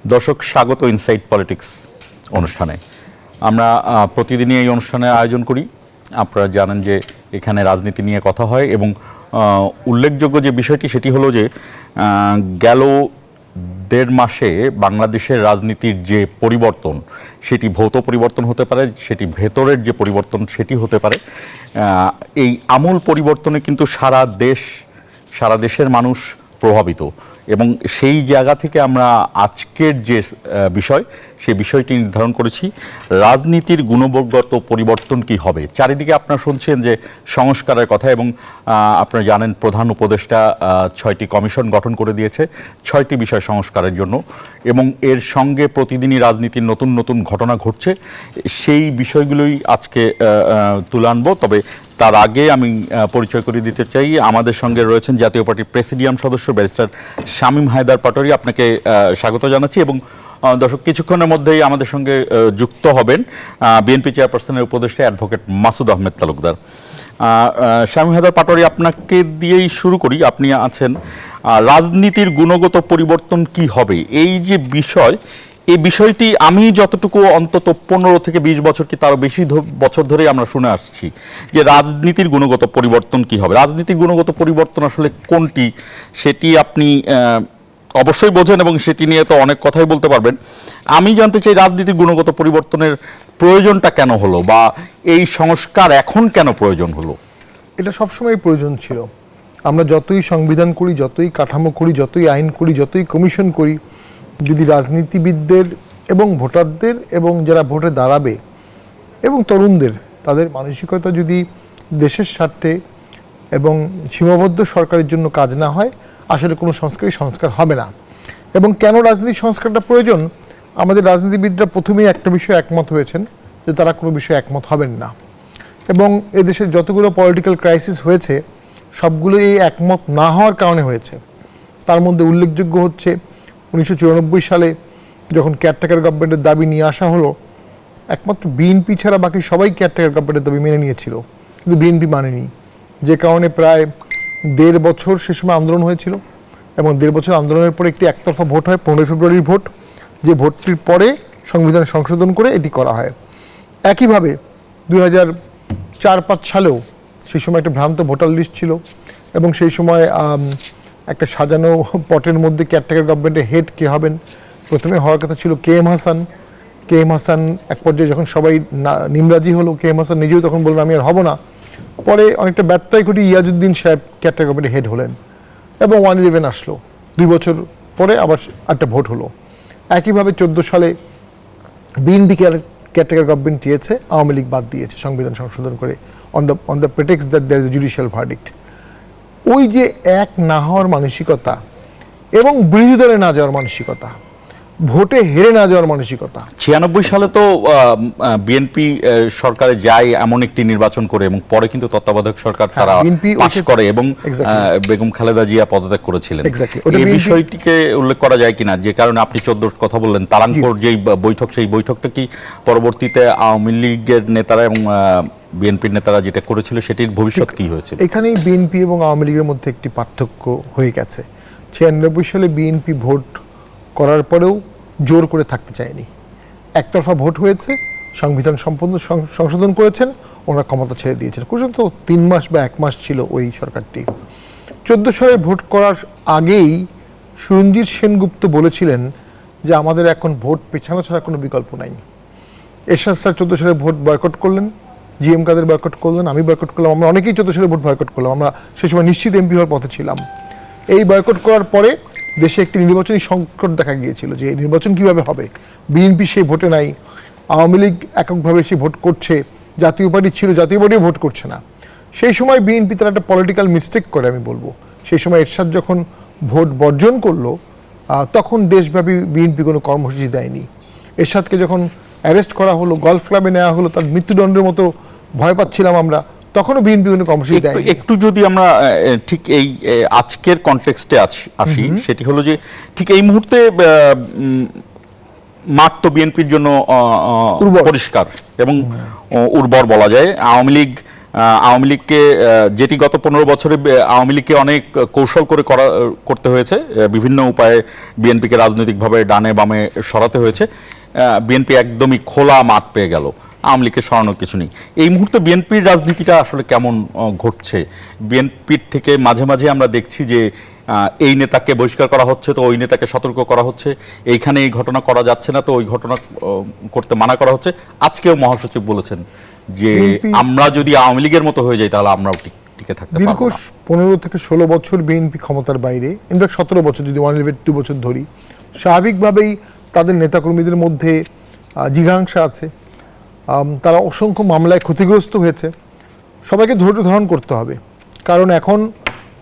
দর্শক, স্বাগত insight politics অনুষ্ঠানে। আমরা প্রতিদিনই এই অনুষ্ঠানের আয়োজন করি। আপনারা জানেন যে এখানে রাজনীতি নিয়ে কথা হয় এবং উল্লেখযোগ্য যে বিষয়টি সেটি হলো যে গেল 1.5 মাসে বাংলাদেশের রাজনীতির যে পরিবর্তন, সেটি ভৌত পরিবর্তন হতে পারে, সেটি ভেতরের যে পরিবর্তন সেটি হতে পারে। এই আমূল পরিবর্তনে কিন্তু সারা দেশের মানুষ প্রভাবিত এবং সেই জায়গা থেকে আমরা আজকের যে বিষয়, সেই বিষয়টি নির্ধারণ করেছি, রাজনীতির গুণগত পরিবর্তন কি হবে। চারিদিকে আপনারা শুনছেন যে সংস্কারের কথা এবং আপনারা জানেন প্রধান উপদেষ্টা 6টি কমিশন গঠন করে দিয়েছে 6টি বিষয় সংস্কারের জন্য এবং এর সঙ্গে প্রতিদিনই রাজনীতির নতুন নতুন ঘটনা ঘটছে। সেই বিষয়গুলোই আজকে তুলে আনবো। তবে তার আগে আমি পরিচয় করে দিতে চাই, আমাদের সঙ্গে রয়েছেন জাতীয় পার্টির প্রেসিডিয়াম সদস্য ব্যারিস্টার শামীম হায়দার পাটোয়ারী। আপনাকে স্বাগত জানাচ্ছি এবং দর্শক, কিছুক্ষণের মধ্যেই আমাদের সঙ্গে যুক্ত হবেন বিএনপি চেয়ারপারসনের উপদেষ্টা অ্যাডভোকেট মাসুদ আহমেদ তালুকদার। শামীম হায়দার পাটোয়ারী, আপনাকে দিয়েই শুরু করি। আপনি আছেন রাজনীতির গুণগত পরিবর্তন কি হবে, এই যে বিষয়, এই বিষয়টি আমি যতটুকু অন্তত 15 থেকে 20 বছর কি তারও বেশি বছর ধরেই আমরা শুনে আসছি যে রাজনীতির গুণগত পরিবর্তন কি হবে। রাজনীতির গুণগত পরিবর্তন আসলে কোনটি সেটি আপনি অবশ্যই বোঝেন এবং সেটি নিয়ে তো অনেক কথাই বলতে পারবেন। আমি জানতে চাই রাজনীতির গুণগত পরিবর্তনের প্রয়োজনটা কেন হলো, বা এই সংস্কার এখন কেন প্রয়োজন হলো? এটা সবসময় প্রয়োজন ছিল। আমরা যতই সংবিধান করি, যতই কাঠামো করি, যতই আইন করি, যতই কমিশন করি, যদি রাজনীতিবিদদের এবং ভোটারদের এবং যারা ভোটে দাঁড়াবে এবং তরুণদের তাদের মানসিকতা যদি দেশের স্বার্থে এবং সীমাবদ্ধ সরকারের জন্য কাজ না হয়, আসলে কোনো সংস্কার হবে না। এবং কেন রাজনীতি সংস্কারটা প্রয়োজন, আমাদের রাজনীতিবিদরা প্রথমেই একটা বিষয়ে একমত হয়েছেন যে তারা কোনো বিষয়ে একমত হবেন না। এবং এদেশের যতগুলো পলিটিক্যাল ক্রাইসিস হয়েছে সবগুলো এই একমত না হওয়ার কারণে হয়েছে। তার মধ্যে উল্লেখযোগ্য হচ্ছে 1994 সালে যখন কেয়ারটেকার গভর্নমেন্টের দাবি নিয়ে আসা হলো, একমাত্র বিএনপি ছাড়া বাকি সবাই কেয়ারটেকার গভর্নমেন্টের দাবি মেনে নিয়েছিল, কিন্তু বিএনপি মানেনি, যে কারণে প্রায় 1.5 বছর সে সময় আন্দোলন হয়েছিল এবং 1.5 বছর আন্দোলনের পরে একটি একতরফা ভোট হয়, 15 ফেব্রুয়ারির ভোট, যে ভোটটির পরে সংবিধান সংশোধন করে এটি করা হয়। একইভাবে 2004-05 সালেও সেই সময় একটা ভ্রান্ত ভোটার লিস্ট ছিল এবং সেই সময় একটা সাজানো পটের মধ্যে কেয়ারটেকার গভর্নমেন্টের হেড কে হবেন, প্রথমে হওয়ার কথা ছিল KM হাসান। KM হাসান এক পর্যায়ে যখন সবাই নিমরাজি হলো, KM হাসান নিজেও তখন বললেন আমি আর হব না। পরে অনেকটা ব্যত্যয় ঘটিয়ে ইয়াজউদ্দিন সাহেব কেয়ারটেকার গভর্নমেন্টের হেড হলেন এবং 111 আসলো। 2 বছর পরে আবার একটা ভোট হলো। একইভাবে 14 সালে বিএনপি কেয়ারটেকার গভর্নমেন্ট দিয়েছে, আওয়ামী লীগ বাদ দিয়েছে সংবিধান সংশোধন করে on the pretext that there is a judicial verdict. ওই যে এক না হওয়ার মানসিকতা এবং বিরোধী দলে না যাওয়ার মানসিকতা, ভোটে হেরে না যাওয়ার মানসিকতা। 96 সালে তো বিএনপি সরকারে যায় এমন একটি নির্বাচন করে এবং পরে কিন্তু তত্ত্বাবধায়ক সরকার তারা পাশ করে এবং বেগম খালেদা জিয়া পদত্যাগ করেছিলেন। এই বিষয়টিকে উল্লেখ করা যায় কিনা, যে কারণে আপনি 14 কথা বললেন, তারাঙ্কর যেই বৈঠক, সেই বৈঠকটা কি পরবর্তীতে আওয়ামী লীগের নেতারা এবং বিএনপির নেতারা যেটা করেছিল সেটির ভবিষ্যৎ কি হয়েছে? এখানেই বিএনপি এবং আওয়ামী লীগের মধ্যে একটি পার্থক্য হয়ে গেছে। 96 সালে বিএনপি ভোট করার পরেও জোর করে থাকতে চায়নি, একতরফা ভোট হয়েছে, সংবিধান সম্পূর্ণ সংশোধন করেছেন, ওনারা ক্ষমতা ছেড়ে দিয়েছেন। পর্যন্ত 3 মাস বা 1 মাস ছিল ওই সরকারটি। 14 সালে ভোট করার আগেই সুরঞ্জিত সেনগুপ্ত বলেছিলেন যে আমাদের এখন ভোট পেছানো ছাড়া কোনো বিকল্প নাই। এরশাদ স্যার 14 সালে ভোট বয়কট করলেন, GM কাদের বয়কট করলেন, আমি বয়কট করলাম, আমরা অনেকেই 14 সালে ভোট বয়কট করলাম। আমরা সেই সময় নিশ্চিত MP হওয়ার পথে ছিলাম। এই বয়কট করার পরে দেশে একটি নির্বাচনী সংকট দেখা গিয়েছিল যে এই নির্বাচন কিভাবে হবে। বিএনপি সেই ভোটে নাই, আওয়ামী লীগ এককভাবে সেই ভোট করছে, জাতীয় পার্টি ছিল, জাতীয় পার্টিও ভোট করছে না। সেই সময় বিএনপি তারা একটা পলিটিক্যাল মিস্টেক করে, আমি বলবো। সেই সময় এরশাদ যখন ভোট বর্জন করলো, তখন দেশব্যাপী বিএনপি কোনো কর্মসূচি দেয়নি। এরশাদকে যখন অ্যারেস্ট করা হলো, গলফ ক্লাবে নেওয়া হলো, তার মৃত্যুদণ্ডের মতো ভয় পাচ্ছিলাম আমরা, তখনও বিএনপি কোনো কর্মসূচি দেয়নি। একটু যদি আমরা ঠিক এই আজকের কনটেক্সটে আসি, সেটি হলো যে ঠিক এই মুহূর্তে মাঠ তো বিএনপির জন্য পরিষ্কার এবং উর্বর বলা যায়। আওয়ামী লীগ আওয়ামী লীগকে যেটি গত 15 বছরে আওয়ামী লীগকে অনেক কৌশল করে করতে হয়েছে, বিভিন্ন উপায়ে বিএনপিকে রাজনৈতিকভাবে ডানে বামে সরাতে হয়েছে। বিএনপি একদমই খোলা মাঠ পেয়ে গেল, আওয়ামী লীগকে সরানোর কিছু নেই। এই মুহূর্তে বিএনপির রাজনীতিটা আসলে কেমন ঘটছে? বিএনপির থেকে মাঝে মাঝে আমরা দেখছি যে এই নেতাকে বহিষ্কার করা হচ্ছে, তো ওই নেতাকে সতর্ক করা হচ্ছে, এইখানে এই ঘটনা করা যাচ্ছে না, তো ওই ঘটনা করতে মানা করা হচ্ছে। আজকেও মহাসচিব বলেছেন যে আমরা যদি আওয়ামী লীগের মতো হয়ে যাই তাহলে আমরাও টিকে থাকতে পারবো না। দীর্ঘ 15 থেকে 16 বছর বিএনপি ক্ষমতার বাইরে, ইনফ্যাক্ট 17 বছর যদি 1 বছর ধরি, স্বাভাবিকভাবেই তাদের নেতাকর্মীদের মধ্যে জিঘাংসা আছে। তারা অসংখ্য মামলায় ক্ষতিগ্রস্ত হয়েছে। সবাইকে ধৈর্য ধারণ করতে হবে, কারণ এখন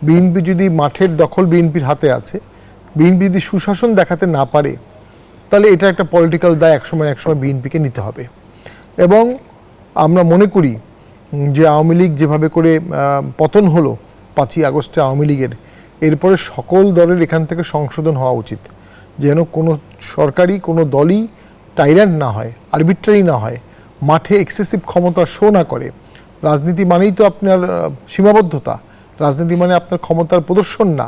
বিএনপি যদি মাঠের দখল বিএনপির হাতে আছে, বিএনপি যদি সুশাসন দেখাতে না পারে, তাহলে এটা একটা পলিটিক্যাল দায় একসময় বিএনপিকে নিতে হবে। এবং আমরা মনে করি যে আওয়ামী লীগ যেভাবে করে পতন হলো 5ই আগস্টে আওয়ামী লীগের, এরপরে সকল দলের এখান থেকে সংশোধন হওয়া উচিত, যেন কোনো সরকারি কোনো দলই টাইরান্ট না হয়, আরবিট্রারি না হয়, মাঠে এক্সেসিভ ক্ষমতা শো না করে। রাজনীতি মানেই তো আপনার সীমাবদ্ধতা, রাজনীতি মানে আপনার ক্ষমতার প্রদর্শন না।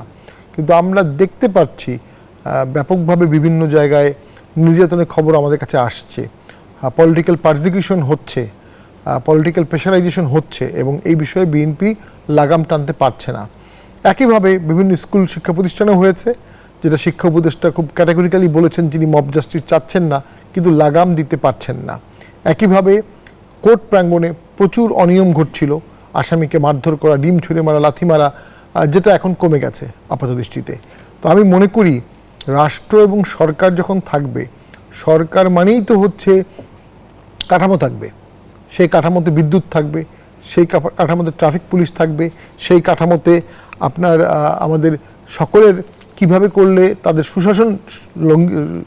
কিন্তু আমরা দেখতে পাচ্ছি ব্যাপকভাবে বিভিন্ন জায়গায় নির্যাতনের খবর আমাদের কাছে আসছে, পলিটিক্যাল পারসিকিউশন হচ্ছে, পলিটিক্যাল প্রেশারাইজেশন হচ্ছে, এবং এই বিষয়ে বিএনপি লাগাম টানতে পারছে না। একইভাবে বিভিন্ন স্কুল শিক্ষা প্রতিষ্ঠানেও হয়েছে, যেটা শিক্ষা উপদেষ্টা খুব ক্যাটাগরিক্যালি বলেছেন তিনি মব জাস্টিস চাচ্ছেন না, কিন্তু লাগাম দিতে পারছেন না। একইভাবে কোর্ট প্রাঙ্গণে প্রচুর অনিয়ম ঘটছিল, আসামিকে মারধর করা, ডিম ছুঁড়ে মারা, লাথি মারা, যেটা এখন কমে গেছে আপাতদৃষ্টিতে। তো আমি মনে করি রাষ্ট্র এবং সরকার যখন থাকবে, সরকার মানেই তো হচ্ছে কাঠামো থাকবে, সেই কাঠামোতে বিদ্যুৎ থাকবে, সেই কাঠামোতে ট্রাফিক পুলিশ থাকবে, সেই কাঠামোতে আপনার আমাদের সকলের কিভাবে করলে তাদের সুশাসন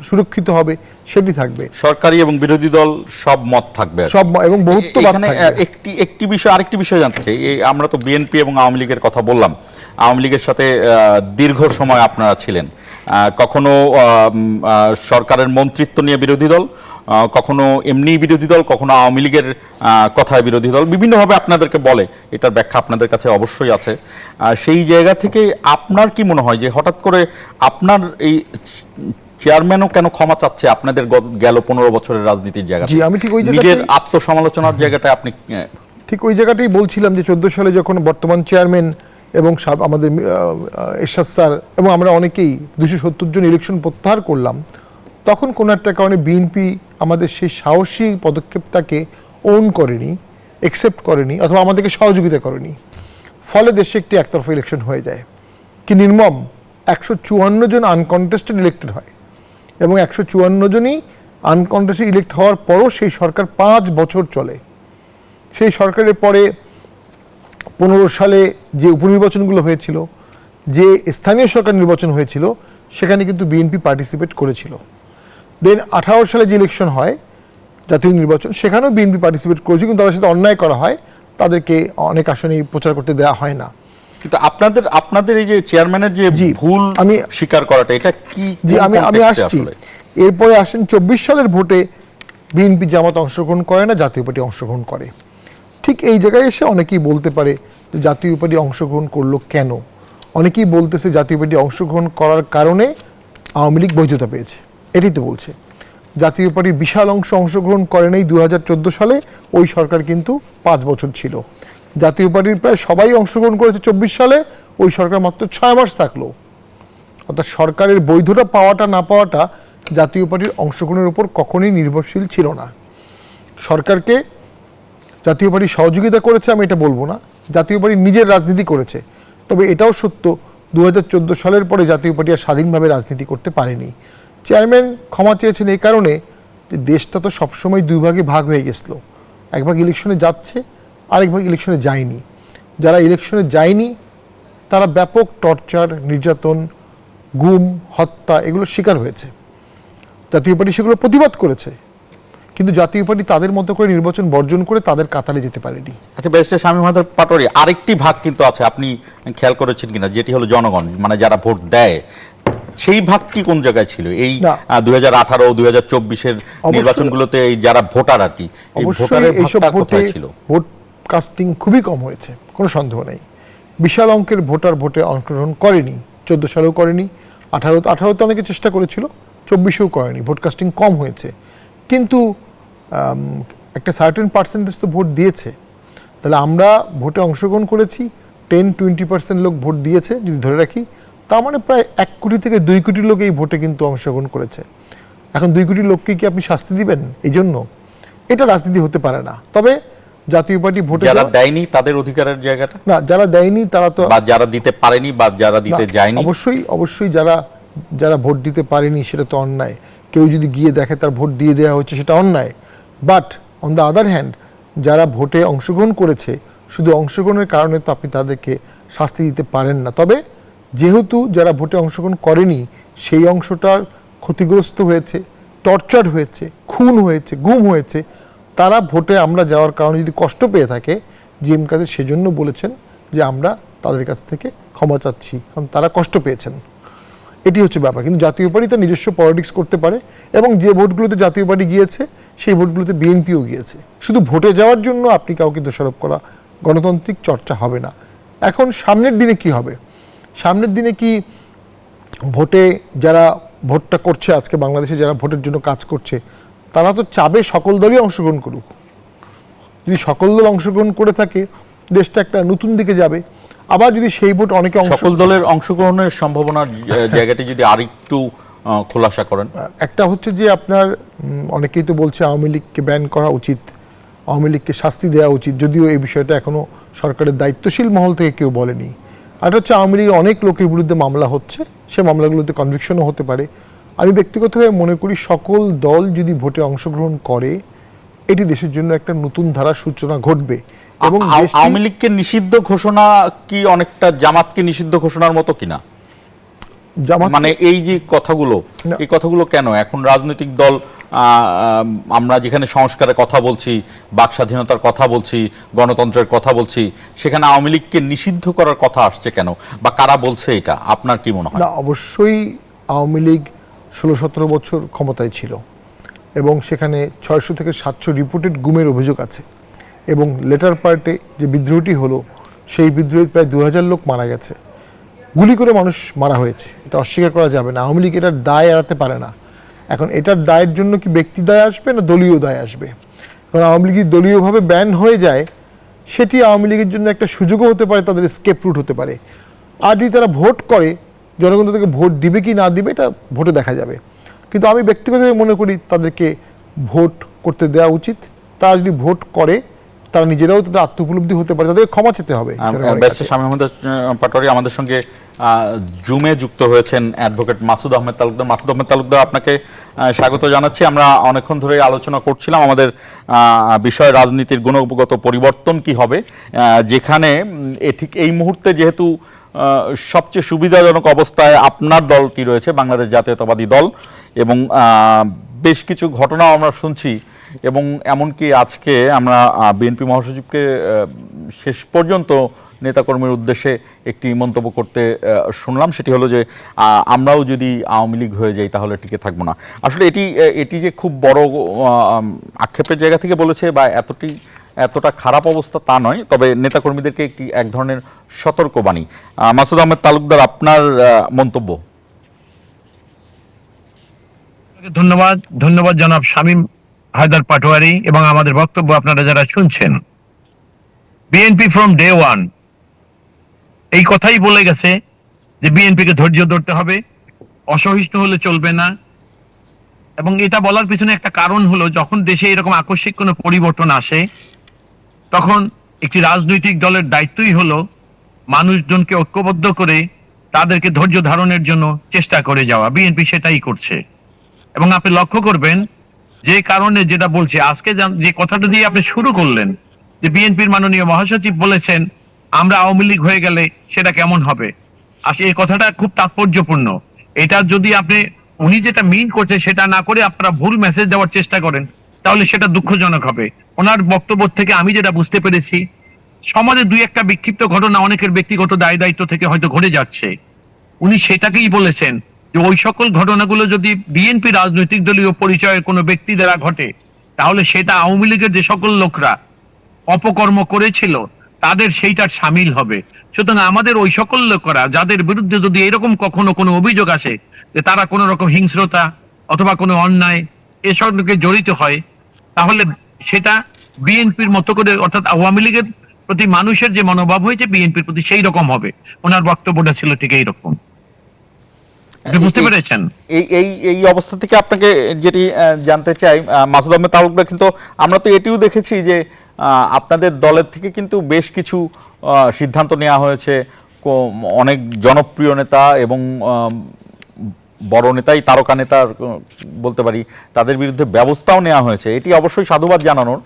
সুরক্ষিত হবে সেটি থাকবে। সরকারি এবং বিরোধী দল সব মত থাকবে, সব এবং বহুত্ববাদ থাকবে। একটি বিষয়, আরেকটি বিষয় জানতে চাই। আমরা তো বিএনপি এবং আওয়ামী লীগের কথা বললাম। আওয়ামী লীগের সাথে দীর্ঘ সময় আপনারা ছিলেন, কখনো সরকারের মন্ত্রিত্ব নিয়ে বিরোধী দল, কখনো এমনি বিরোধী দল, কখনো আওয়ামী লীগের কথায় বিরোধী দল, বিভিন্নভাবে আপনাদেরকে বলে। এটার ব্যাখ্যা আপনাদের কাছে অবশ্যই আছে। সেই জায়গা থেকে আপনার কি মনে হয় যে হঠাৎ করে আপনার এই চেয়ারম্যানও কেন ক্ষমা চাচ্ছে আপনাদের গেল 15 বছরের রাজনীতির জায়গা? জি, আমি ঠিক ওই নিজের আত্মসমালোচনার জায়গাটায় আপনি ঠিক ওই জায়গাটাই বলছিলাম যে 14 সালে যখন বর্তমান চেয়ারম্যান এবং আমাদের এরশাদ স্যার এবং আমরা অনেকেই 270 জন ইলেকশন প্রত্যাহার করলাম, তখন কোনো একটা কারণে বিএনপি আমাদের সেই সাহসী পদক্ষেপটাকে ওন করেনি, অ্যাকসেপ্ট করেনি, অথবা আমাদেরকে সহযোগিতা করেনি। ফলে দেশে একটি একতরফা ইলেকশন হয়ে যায়। কি নির্মম! 154 জন আনকন্টেস্টেড ইলেক্টেড হয়, এবং 154 জনই আনকন্টেস্টেড ইলেক্ট হওয়ার পরও সেই সরকার 5 বছর চলে। সেই সরকারের পরে 15 সালে যে উপনির্বাচনগুলো হয়েছিল, যে স্থানীয় সরকার নির্বাচন হয়েছিল, সেখানে কিন্তু বিএনপি পার্টিসিপেট করেছিল। দেন 18 সালে যে ইলেকশন হয় জাতীয় নির্বাচন, সেখানেও বিএনপি পার্টিসিপেট করেছে, কিন্তু তাদের সাথে অন্যায় করা হয়, তাদেরকে অনেক আসনেই প্রচার করতে দেওয়া হয় না। কিন্তু আপনাদের এই যে চেয়ারম্যানের যে ভুল আমি স্বীকার করাটা, এটা কি? জি, আমি আসছি। এরপরে আসেন 24 সালের ভোটে বিএনপি জামাত অংশগ্রহণ করে না, জাতীয় পার্টি অংশগ্রহণ করে। ঠিক এই জায়গায় এসে অনেকেই বলতে পারে যে জাতীয় পার্টি অংশগ্রহণ করলো কেন? অনেকেই বলতেছে জাতীয় পার্টি অংশগ্রহণ করার কারণে আওয়ামী লীগ বৈধতা পেয়েছে, এটাই তো বলছে। জাতীয় পার্টির বিশাল অংশ অংশগ্রহণ করে নাই 2014 সালে, ওই সরকার কিন্তু 5 বছর ছিল। জাতীয় পার্টির প্রায় সবাই অংশগ্রহণ করেছে 24 সালে, ওই সরকার মাত্র 6 মাস থাকলো। অর্থাৎ সরকারের বৈধতা পাওয়াটা না পাওয়াটা জাতীয় পার্টির অংশগ্রহণের উপর কখনোই নির্ভরশীল ছিল না। সরকারকে জাতীয় পার্টি সহযোগিতা করেছে আমি এটা বলবো না, জাতীয় পার্টি নিজের রাজনীতি করেছে। তবে এটাও সত্য 2014 সালের পরে জাতীয় পার্টি আর স্বাধীনভাবে রাজনীতি করতে পারেনি। চেয়ারম্যান ক্ষমা চেয়েছেন এই কারণে যে দেশটা তো সবসময় দুই ভাগে ভাগ হয়ে গেছিল। এক ভাগ ইলেকশনে যাচ্ছে, আরেক ভাগ ইলেকশনে যায়নি। যারা ইলেকশনে যায়নি তারা ব্যাপক টর্চার, নির্যাতন, গুম, হত্যা এগুলো শিকার হয়েছে। জাতীয় পার্টি সেগুলো প্রতিবাদ করেছে, কিন্তু জাতীয় পার্টি তাদের মতো করে নির্বাচন বর্জন করে তাদের কাতারে যেতে পারেনি। আচ্ছা, ব্যারিস্টার শামীম হায়দার পাটোয়ারি, আরেকটি ভাগ কিন্তু আছে, আপনি খেয়াল করেছেন কিনা, যেটি হলো জনগণ, মানে যারা ভোট দেয়, সেই ভাগটি কোন জায়গায় ছিল এই 2018 2024-এর নির্বাচনগুলোতে? এই যারা ভোটার আর কি, এই ভোটারের ভাগটা কোথায় ছিল? ভোট কাস্টিং খুবই কম হয়েছে, কোনো সন্দেহ নেই। বিশাল অঙ্কের ভোটার ভোটে অংশগ্রহণ করেনি, 14 সালেও করেনি, 18তে অনেকে চেষ্টা করেছিল, 24এও করেনি, ভোট কাস্টিং কম হয়েছে। কিন্তু একটা সার্টেন পার্সেন্টেজ তো ভোট দিয়েছে। তাহলে আমরা ভোটে অংশগ্রহণ করেছি, 10-20% লোক ভোট দিয়েছে যদি ধরে রাখি, তার মানে প্রায় 1 কোটি থেকে 2 কোটি লোক এই ভোটে কিন্তু অংশগ্রহণ করেছে। এখন 2 কোটি লোককে কি আপনি শাস্তি দিবেন এই জন্য? এটা রাজনীতি হতে পারে না। তবে জাতীয় পার্টি ভোটে যারা দেয়নি তাদের অধিকারের জায়গাটা, না, যারা দেয়নি তারা তো, বা যারা দিতে পারেনি বা যারা দিতে যায়নি, অবশ্যই যারা ভোট দিতে পারেনি সেটা তো অন্যায়। কেউ যদি গিয়ে দেখে তার ভোট দিয়ে দেওয়া হচ্ছে সেটা অন্যায়। But on the other hand, যারা ভোটে অংশগ্রহণ করেছে, শুধু অংশগ্রহণের কারণে তো আপনি তাদেরকে শাস্তি দিতে পারেন না। তবে যেহেতু যারা ভোটে অংশগ্রহণ করেনি সেই অংশটার ক্ষতিগ্রস্ত হয়েছে, টর্চার হয়েছে, খুন হয়েছে, গুম হয়েছে, তারা ভোটে আমরা যাওয়ার কারণে যদি কষ্ট পেয়ে থাকে, জিএম কাদের সেজন্য বলেছেন যে আমরা তাদের কাছ থেকে ক্ষমা চাচ্ছি, কারণ তারা কষ্ট পেয়েছেন। এটি হচ্ছে ব্যাপার। কিন্তু জাতীয় পার্টি তার নিজস্ব পলিটিক্স করতে পারে, এবং যে ভোটগুলোতে জাতীয় পার্টি গিয়েছে সেই ভোটগুলোতে বিএনপিও গিয়েছে। শুধু ভোটে যাওয়ার জন্য আপনি কাউকে দোষারোপ করা গণতান্ত্রিক চর্চা হবে না। এখন সামনের দিনে কি হবে? সামনের দিনে কি ভোটে যারা ভোটটা করছে, আজকে বাংলাদেশে যারা ভোটের জন্য কাজ করছে, তারা তো চাবে সকল দলই অংশগ্রহণ করুক। যদি সকল দল অংশগ্রহণ করে থাকে, দেশটা একটা নতুন দিকে যাবে। আবার যদি সেই ভোট অনেকে সকল দলের অংশগ্রহণের সম্ভাবনার জায়গাটি যদি আরেকটু খোলাসা করেন। একটা হচ্ছে যে আপনার অনেকেই তো বলছে আওয়ামী লীগকে ব্যান করা উচিত, আওয়ামী লীগকে শাস্তি দেওয়া উচিত, যদিও এই বিষয়টা এখনো সরকারের দায়িত্বশীল মহল থেকে কেউ বলেনি। আর হচ্ছে আওয়ামী লীগের অনেক লোকের বিরুদ্ধে মামলা হচ্ছে, সে মামলাগুলোতে কনভিকশনও হতে পারে। আমি ব্যক্তিগতভাবে মনে করি সকল দল যদি ভোটে অংশগ্রহণ করে, এটি দেশের জন্য একটা নতুন ধারার সূচনা ঘটবে। এবং আওয়ামী লীগকে নিষিদ্ধ ঘোষণা কি অনেকটা জামাতকে নিষিদ্ধ ঘোষণার মতো কিনা? মানে এই যে কথাগুলো, এই কথাগুলো কেন এখন রাজনৈতিক দল, আমরা যেখানে সংস্কারের কথা বলছি, বাক স্বাধীনতার কথা বলছি, গণতন্ত্রের কথা বলছি, সেখানে আওয়ামী লীগকে নিষিদ্ধ করার কথা আসছে কেন, বা কারা বলছে এটা? আপনার কি মনে হয়? না, অবশ্যই আওয়ামী লীগ 16-17 বছর ক্ষমতায় ছিল, এবং সেখানে 600 থেকে 700 রিপোর্টেড গুমের অভিযোগ আছে। এবং লেটার পার্টে যে বিদ্রোহটি হলো, সেই বিদ্রোহে প্রায় 2000 লোক মারা গেছে, গুলি করে মানুষ মারা হয়েছে, এটা অস্বীকার করা যাবে না। আওয়ামী লীগ এটার দায় এড়াতে পারে না। এখন এটার দায়ের জন্য কি ব্যক্তি দায় আসবে না দলীয় দায় আসবে? কারণ আওয়ামী লীগ দলীয়ভাবে ব্যান হয়ে যায়, সেটি আওয়ামী লীগের জন্য একটা সুযোগও হতে পারে, তাদের স্কেপ রুট হতে পারে। আর যদি তারা ভোট করে, জনগণ তাদেরকে ভোট দিবে কি না দিবে এটা ভোটে দেখা যাবে। কিন্তু আমি ব্যক্তিগতভাবে মনে করি তাদেরকে ভোট করতে দেওয়া উচিত। তারা যদি ভোট করে, তারা নিজেরাও তাদের আত্মোপলব্ধি হতে পারে, তাদেরকে ক্ষমা চেতে হবে। ব্যারিস্টার শামীম আহমেদ পাটোয়ারি আমাদের সঙ্গে জুমে যুক্ত হয়েছেন অ্যাডভোকেট মাসুদ আহমেদ তালুকদার। মাসুদ আহমেদ তালুকদার, আপনাকে স্বাগত জানাচ্ছি। আমরা অনেকক্ষণ ধরে আলোচনা করছিলাম আমাদের বিষয় রাজনীতির গুণগত পরিবর্তন কি হবে, যেখানে ঠিক এই মুহূর্তে যেহেতু সবচেয়ে সুবিধাজনক অবস্থায় আপনার দলটি রয়েছে, বাংলাদেশ জাতীয়তাবাদী দল, এবং বেশ কিছু ঘটনাও আমরা শুনছি, এবং এমনকি আজকে আমরা বিএনপি মহাসচিবকে শেষ পর্যন্ত নেতাকর্মীর উদ্দেশ্যে একটি মন্তব্য করতে শুনলাম, সেটি হলো যে আমরাও যদি আওয়ামী লীগ হয়ে যাই তাহলে টিকে থাকবো না। আসলে এটি যে খুব বড় আক্ষেপের জায়গা থেকে বলেছে বা এতটা খারাপ অবস্থা তা নয়, তবে নেতাকর্মীদেরকে এক ধরনের সতর্কবাণী। মাসুদ আহমেদ তালুকদার, আপনার মন্তব্য। ধন্যবাদ জনাব শামীম হায়দার পাটোয়ারি, এবং আমাদের বক্তব্য আপনারা যারা শুনছেন। বিএনপি ফ্রম ডে ওয়ান এই কথাই বলে গেছে যে বিএনপিকে ধৈর্য ধরতে হবে, অসহিষ্ণু হলে চলবে না। এবং এটা বলার পিছনে একটা কারণ হলো, যখন দেশে এরকম আকস্মিক কোনো পরিবর্তন আসে, তখন একটি রাজনৈতিক দলের দায়িত্বই হলো মানুষজনকে ঐক্যবদ্ধ করে তাদেরকে ধৈর্য ধারণের জন্য চেষ্টা করে যাওয়া। বিএনপি সেটাই করছে। এবং আপনি লক্ষ্য করবেন যে কারণে যেটা বলছি, আজকে যে কথাটা দিয়ে আপনি শুরু করলেন, যে বিএনপির মাননীয় মহাসচিব বলেছেন আমরা আওয়ামী লীগ হয়ে গেলে সেটা কেমন হবে, আসলে এই কথাটা খুব তাৎপর্যপূর্ণ। এটা যদি উনি যেটা মিন করছে সেটা না করে আপনারা ভুল মেসেজ দেওয়ার চেষ্টা করেন, তাহলে সেটা দুঃখজনক হবে। ওনার বক্তব্য থেকে আমি যেটা বুঝতে পেরেছি, সমাজে দুই একটা বিক্ষিপ্ত ঘটনা অনেকের ব্যক্তিগত দায় দায়িত্ব থেকে হয়তো ঘটে যাচ্ছে। উনি সেটাকেই বলেছেন যে ওই সকল ঘটনাগুলো যদি বিএনপি রাজনৈতিক দলীয় পরিচয়ের কোনো ব্যক্তি দ্বারা ঘটে, তাহলে সেটা আওয়ামী লীগের যে সকল লোকরা অপকর্ম করেছিল তাদের সেইটার সামিল হবে। সুতরাং আমাদের ওই সকল লোকেরা যাদের বিরুদ্ধে যদি এরকম কখনো কোনো অভিযোগ আসে যে তারা কোনো রকম হিংস্রতা অথবা কোনো অন্যায় এসব জড়িত হয়, তাহলে সেটা বিএনপির মতো করে, অর্থাৎ আওয়ামী লীগের প্রতি মানুষের যে মনোভাব হয়েছে বিএনপির প্রতি সেই রকম হবে। ওনার বক্তব্যটা ছিল ঠিক এইরকম। আপনি বুঝতে পেরেছেন? এই এই এই অবস্থা থেকে আপনাকে যেটি জানতে চাই মাসুদ আহমেদ তালুকদার, কিন্তু আমরা তো এটিও দেখেছি যে আপনাদের দলের থেকে কিন্তু বেশ কিছু সিদ্ধান্ত নেওয়া হয়েছে, অনেক জনপ্রিয় নেতা এবং বড় নেতাই, তারকা নেতা বলতে পারি, তাদের বিরুদ্ধে ব্যবস্থাও নেওয়া হয়েছে। এটি অবশ্যই সাধুবাদ জানানোর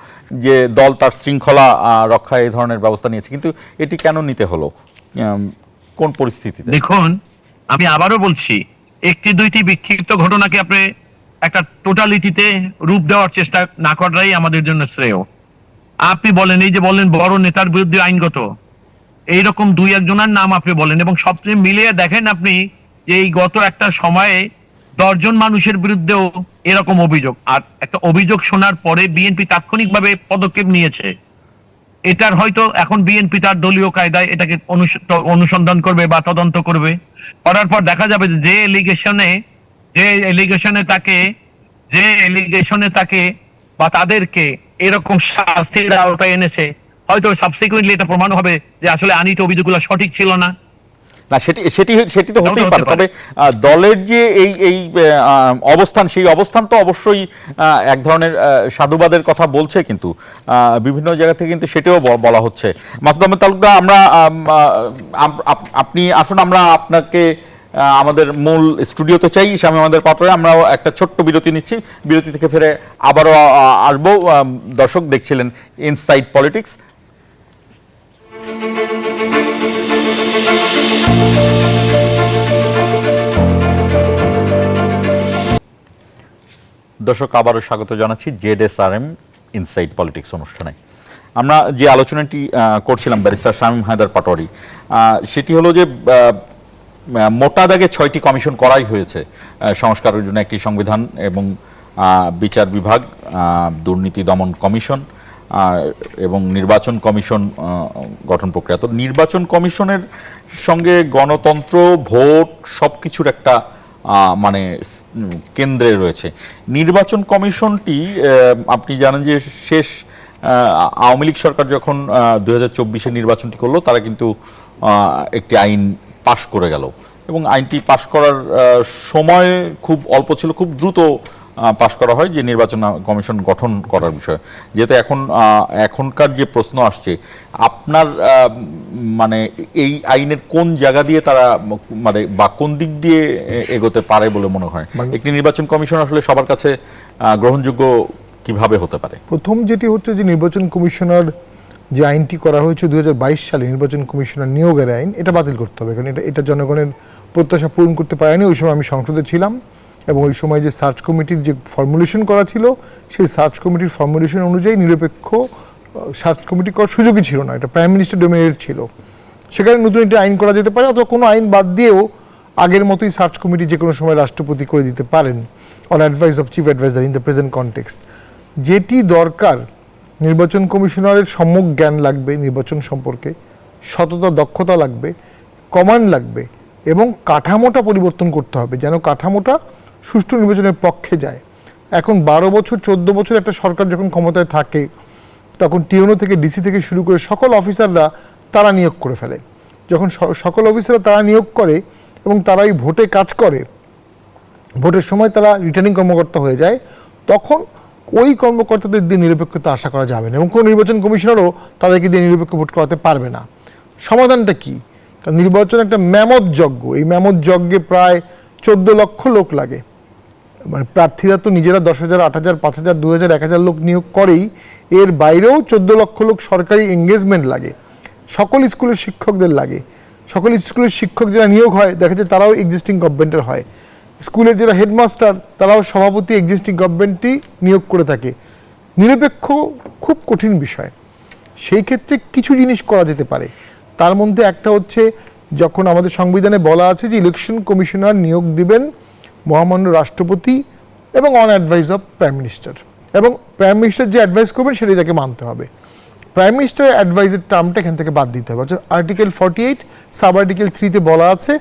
যে দল তার শৃঙ্খলা রক্ষায় এই ধরনের ব্যবস্থা নিয়েছে, কিন্তু এটি কেন নিতে হলো, কোন পরিস্থিতিতে? দেখুন, আমি আবারও বলছি, একটি দুইটি বিক্ষিপ্ত ঘটনাকে আপনি একটা টোটালিটিতে রূপ দেওয়ার চেষ্টা না করাই আমাদের জন্য শ্রেয়। আপনি বলেন, এই যে বললেন বড় নেতার বিরুদ্ধে আইনগত, এইরকম দুই একজনের নাম আপনি বলেন, এবং সবচেয়ে মিলিয়ে দেখেন আপনি যে এই গত একটা সময়ে 10 জন মানুষের বিরুদ্ধেও এরকম অভিযোগ, আর একটা অভিযোগ শোনার পরে বিএনপি তাৎক্ষণিকভাবে পদক্ষেপ নিয়েছে। এটার হয়তো এখন বিএনপি তার দলীয় কায়দায় এটাকে অনুসন্ধান করবে বা তদন্ত করবে, করার পর দেখা যাবে যে এলিগেশনে তাকে বা তাদেরকে এরকম শাস্তির আওতায় এনেছে, হয়তো সাবসিকুয়েন্টলি এটা প্রমাণ হবে যে আসলে আনিত অভিযোগগুলো সঠিক ছিল না। না, সেটি তো হতেই পারে, তবে দলের যে এই অবস্থান, সেই অবস্থান তো অবশ্যই এক ধরনের সাধুবাদের কথা বলছে, কিন্তু বিভিন্ন জায়গা থেকে কিন্তু সেটাও বলা হচ্ছে। মাসুদ আহমেদ তালুকদার, আপনি আসুন, আমরা আপনাকে আমাদের মূল স্টুডিওতে চাই, স্বামী আমাদের পাত্রে। আমরাও একটা ছোট্ট বিরতি নিচ্ছি, বিরতি থেকে ফিরে আবারও আসবো। দর্শক দেখছিলেন ইনসাইড পলিটিক্স। দর্শক, আবারও স্বাগত জানাচ্ছি ZSRM ইনসাইড পলিটিক্স অনুষ্ঠানে। আমরা যে আলোচনাটি করছিলাম ব্যারিস্টার শামীম হায়দার পাটোয়ারি, সেটি হলো যে মোটা দাগে 6টি কমিশন করাই হয়েছে সংস্কারের জন্য, একটি সংবিধান এবং বিচার বিভাগ, দুর্নীতি দমন কমিশন এবং নির্বাচন কমিশন গঠন প্রক্রিয়া। তো নির্বাচন কমিশনের সঙ্গে গণতন্ত্র, ভোট সবকিছুর একটা মানে কেন্দ্রে রয়েছে। নির্বাচন কমিশনটি আপনি জানেন যে শেষ আওয়ামী লীগ সরকার যখন 2024-এ নির্বাচনটি করলো, তারা কিন্তু একটি আইন পাশ করে গেল, এবং আইনটি পাশ করার সময় খুব অল্প ছিল, খুব দ্রুত পাশ করা হয় যে নির্বাচন কমিশন গঠন করার বিষয়। যেহেতু এখনকার যে প্রশ্ন আসছে, আপনার মানে এই আইনের কোন জায়গা দিয়ে তারা মানে বা কোন দিক দিয়ে এগোতে পারে বলে মনে হয়? একটি নির্বাচন কমিশন আসলে সবার কাছে গ্রহণযোগ্য কিভাবে হতে পারে? প্রথম যেটি হচ্ছে যে নির্বাচন কমিশনার যে আইনটি করা হয়েছে 2022 সালে, নির্বাচন কমিশনার নিয়োগের আইন, এটা বাতিল করতে হবে, কারণ এটা জনগণের প্রত্যাশা পূরণ করতে পারেনি। ওই সময় আমি সংসদে ছিলাম, এবং ওই সময় যে সার্চ কমিটির যে ফর্মুলেশন করা ছিল, সেই সার্চ কমিটির ফর্মুলেশন অনুযায়ী নিরপেক্ষ সার্চ কমিটি করার সুযোগই ছিল না, এটা প্রাইম মিনিস্টার ডোমেনের ছিল। সেখানে নতুন একটি আইন করা যেতে পারে, অথবা কোনো আইন বাদ দিয়েও আগের মতোই সার্চ কমিটি যে কোনো সময় রাষ্ট্রপতি করে দিতে পারেন, on advice of chief adviser in the present context. যেটি দরকার, নির্বাচন কমিশনারের সম্যক জ্ঞান লাগবে নির্বাচন সম্পর্কে, সততা, দক্ষতা লাগবে, কমান্ড লাগবে, এবং কাঠামোটা পরিবর্তন করতে হবে, যেন কাঠামোটা সুষ্ঠু নির্বাচনের পক্ষে যায়। এখন 12 বছর 14 বছর একটা সরকার যখন ক্ষমতায় থাকে, তখন টিওনো থেকে ডিসি থেকে শুরু করে সকল অফিসাররা তারা নিয়োগ করে ফেলে। যখন সকল অফিসাররা তারা নিয়োগ করে এবং তারাই ভোটে কাজ করে, ভোটের সময় তারা রিটার্নিং কর্মকর্তা হয়ে যায়, তখন ওই কর্মকর্তাদের দিয়ে নিরপেক্ষতা আশা করা যাবে না, এবং কোনো নির্বাচন কমিশনারও তাদেরকে দিয়ে নিরপেক্ষ ভোট করাতে পারবে না। সমাধানটা কি? কারণ নির্বাচন একটা ম্যামথ যজ্ঞ, এই ম্যামথ যজ্ঞে প্রায় 14 লক্ষ লোক লাগে। মানে প্রার্থীরা তো নিজেরা 10,000, 8,000, 5,000, 2,000, 1,000 লোক নিয়োগ করেই, এর বাইরেও 14 লক্ষ লোক সরকারি এঙ্গেজমেন্ট লাগে, সকল স্কুলের শিক্ষকদের লাগে। সকল স্কুলের শিক্ষক যারা নিয়োগ হয়, দেখা যায় তারাও এক্সিস্টিং গভর্নমেন্টের হয়। স্কুলের যারা হেডমাস্টার, তারাও সভাপতি এক্সিস্টিং গভর্নমেন্টই নিয়োগ করে থাকে। নিরপেক্ষ খুব কঠিন বিষয়। সেই ক্ষেত্রে কিছু জিনিস করা যেতে পারে। তার মধ্যে একটা হচ্ছে, যখন আমাদের সংবিধানে বলা আছে যে ইলেকশন কমিশনার নিয়োগ দিবেন মহামান্য রাষ্ট্রপতি এবং on advice of prime minister, এবং প্রাইম মিনিস্টার যে অ্যাডভাইস করবেন সেটাই তাকে মানতে হবে। প্রাইম মিনিস্টার অ্যাডভাইজের টার্মটা এখান থেকে বাদ দিতে হবে। আর্টিকেল 48 সাব আর্টিকেল 3-তে বলা আছে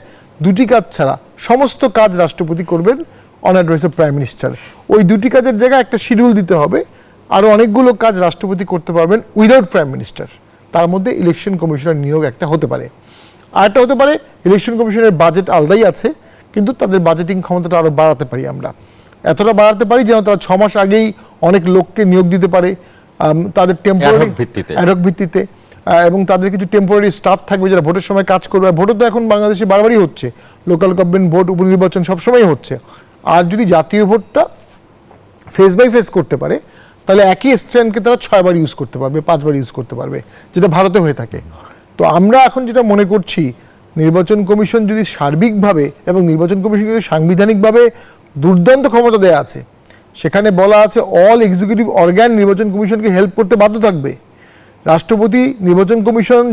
দুটি কাজ ছাড়া সমস্ত কাজ রাষ্ট্রপতি করবেন on advice of prime minister. ওই দুটি কাজের জায়গায় একটা শিডিউল দিতে হবে, আরও অনেকগুলো কাজ রাষ্ট্রপতি করতে পারবেন উইদাউট প্রাইম মিনিস্টার। তার মধ্যে ইলেকশন কমিশনার নিয়োগ একটা হতে পারে। আরেকটা হতে পারে ইলেকশন কমিশনের বাজেট আলাদাই আছে, কিন্তু তাদের বাজেটিং ক্ষমতাটা আরও বাড়াতে পারি আমরা, এতটা বাড়াতে পারি যেন তারা 6 মাস আগেই অনেক লোককে নিয়োগ দিতে পারে তাদের টেম্পোরারি অ্যাডহক ভিত্তিতে, এবং তাদের কিছু টেম্পোরারি স্টাফ থাকবে যারা ভোটের সময় কাজ করবে। ভোটও তো এখন বাংলাদেশে বারবারই হচ্ছে, লোকাল গভর্নমেন্ট ভোট, উপনির্বাচন সবসময় হচ্ছে। আর যদি জাতীয় ভোটটা ফেস বাই ফেস করতে পারে তাহলে একই স্ট্যান্ডকে তারা 6 বার ইউজ করতে পারবে, 5 বার ইউজ করতে পারবে, যেটা ভারতে হয়ে থাকে। তো আমরা এখন যেটা মনে করছি, নির্বাচন কমিশন যদি সার্বিকভাবে এবং নির্বাচন কমিশন যদি সাংবিধানিকভাবে দুর্দান্ত ক্ষমতা দেওয়া আছে, সেখানে বলা আছে অল এক্সিকিউটিভ অর্গান নির্বাচন কমিশনকে হেল্প করতে বাধ্য থাকবে। রাষ্ট্রপতি নির্বাচন কমিশন